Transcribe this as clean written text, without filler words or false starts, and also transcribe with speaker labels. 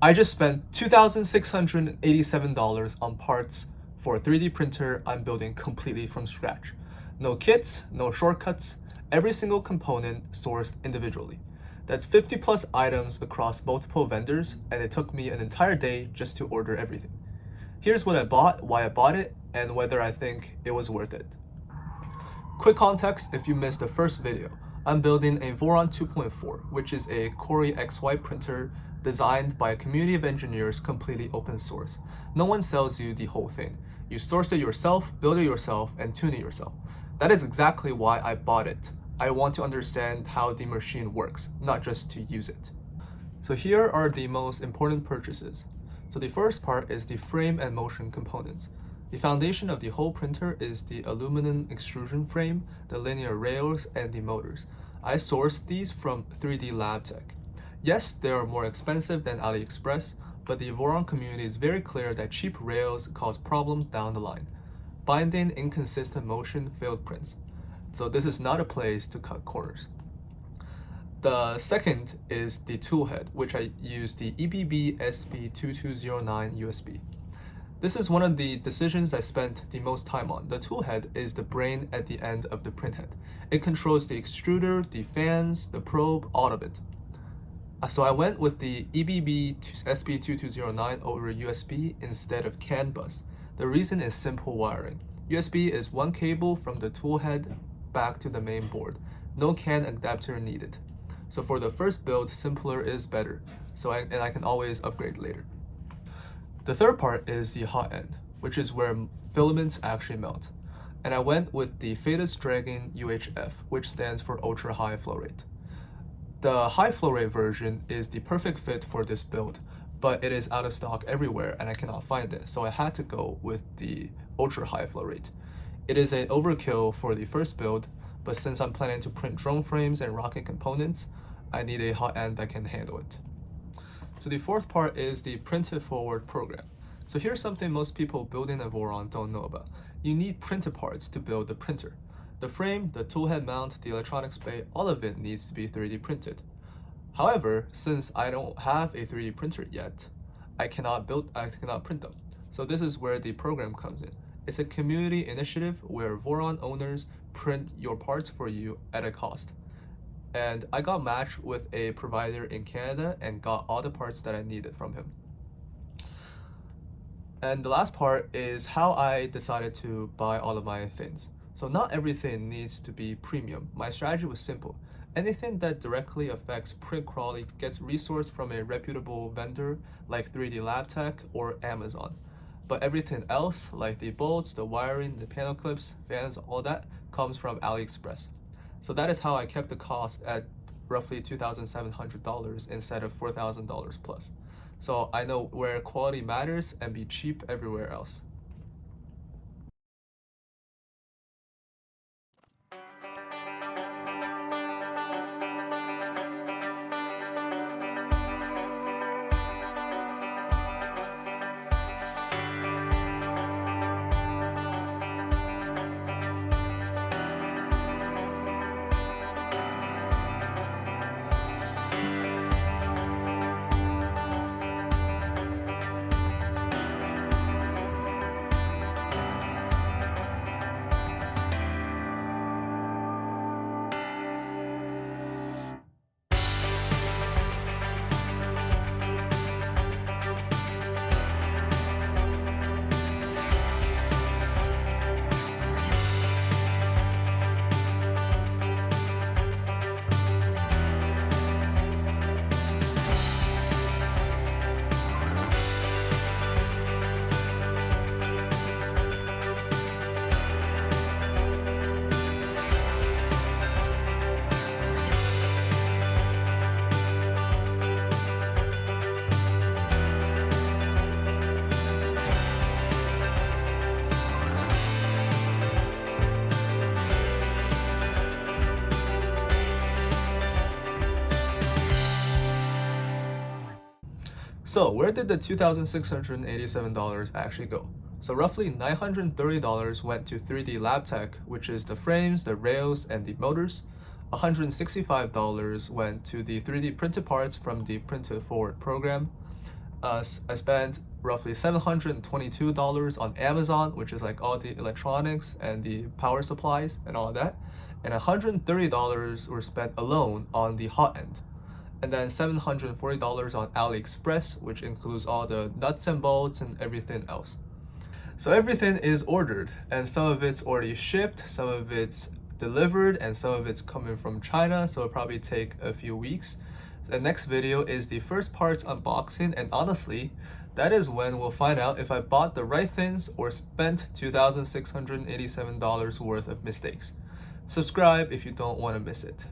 Speaker 1: I just spent $2,687 on parts for a 3D printer I'm building completely from scratch. No kits, no shortcuts, every single component sourced individually. That's 50 plus items across multiple vendors, and it took me an entire day just to order everything. Here's what I bought, why I bought it, and whether I think it was worth it. Quick context if you missed the first video. I'm building a Voron 2.4, which is a CoreXY printer designed by a community of engineers, completely open source. No one sells you the whole thing. You source it yourself, build it yourself, and tune it yourself. That is exactly why I bought it. I want to understand how the machine works, not just to use it. So here are the most important purchases. So the first part is the frame and motion components. The foundation of the whole printer is the aluminum extrusion frame, the linear rails, and the motors. I sourced these from 3D Lab Tech. Yes, they are more expensive than AliExpress, but the Voron community is very clear that cheap rails cause problems down the line. Binding, inconsistent motion, failed prints. So this is not a place to cut corners. The second is the toolhead, which I use the EBB SB2209 USB. This is one of the decisions I spent the most time on. The toolhead is the brain at the end of the printhead. It controls the extruder, the fans, the probe, all of it. So I went with the EBB SB2209 over USB instead of CAN bus. The reason is simple wiring. USB is one cable from the toolhead back to the main board. No CAN adapter needed. So for the first build, simpler is better. And I can always upgrade later. The third part is the Hotend, which is where filaments actually melt. And I went with the Phaetus Dragon UHF, which stands for ultra high flow rate. The high flow rate version is the perfect fit for this build, but it is out of stock everywhere and I cannot find it, so I had to go with the ultra high flow rate. It is an overkill for the first build, but since I'm planning to print drone frames and rocket components, I need a Hotend that can handle it. So the fourth part is the printed forward program. So here's something most people building a Voron don't know about. You need printed parts to build the printer. The frame, the toolhead mount, the electronics bay, all of it needs to be 3D printed. However, since I don't have a 3D printer yet, I cannot print them. So this is where the program comes in. It's a community initiative where Voron owners print your parts for you at a cost. And I got matched with a provider in Canada and got all the parts that I needed from him. And the last part is how I decided to buy all of my things. So not everything needs to be premium. My strategy was simple. Anything that directly affects print quality gets resourced from a reputable vendor like 3D Lab Tech or Amazon. But everything else, like the bolts, the wiring, the panel clips, fans, all that, comes from AliExpress. So that is how I kept the cost at roughly $2,700 instead of $4,000 plus. So I know where quality matters and be cheap everywhere else. So where did the $2,687 actually go? So roughly $930 went to 3D Lab Tech, which is the frames, the rails, and the motors. $165 went to the 3D printed parts from the printed forward program. I spent roughly $722 on Amazon, which is like all the electronics and the power supplies and all of that. And $130 were spent alone on the Hotend. And then $740 on AliExpress, which includes all the nuts and bolts and everything else. So everything is ordered, and some of it's already shipped, some of it's delivered, and some of it's coming from China, so it'll probably take a few weeks. The next video is the first parts unboxing, and honestly, that is when we'll find out if I bought the right things or spent $2,687 worth of mistakes. Subscribe if you don't want to miss it.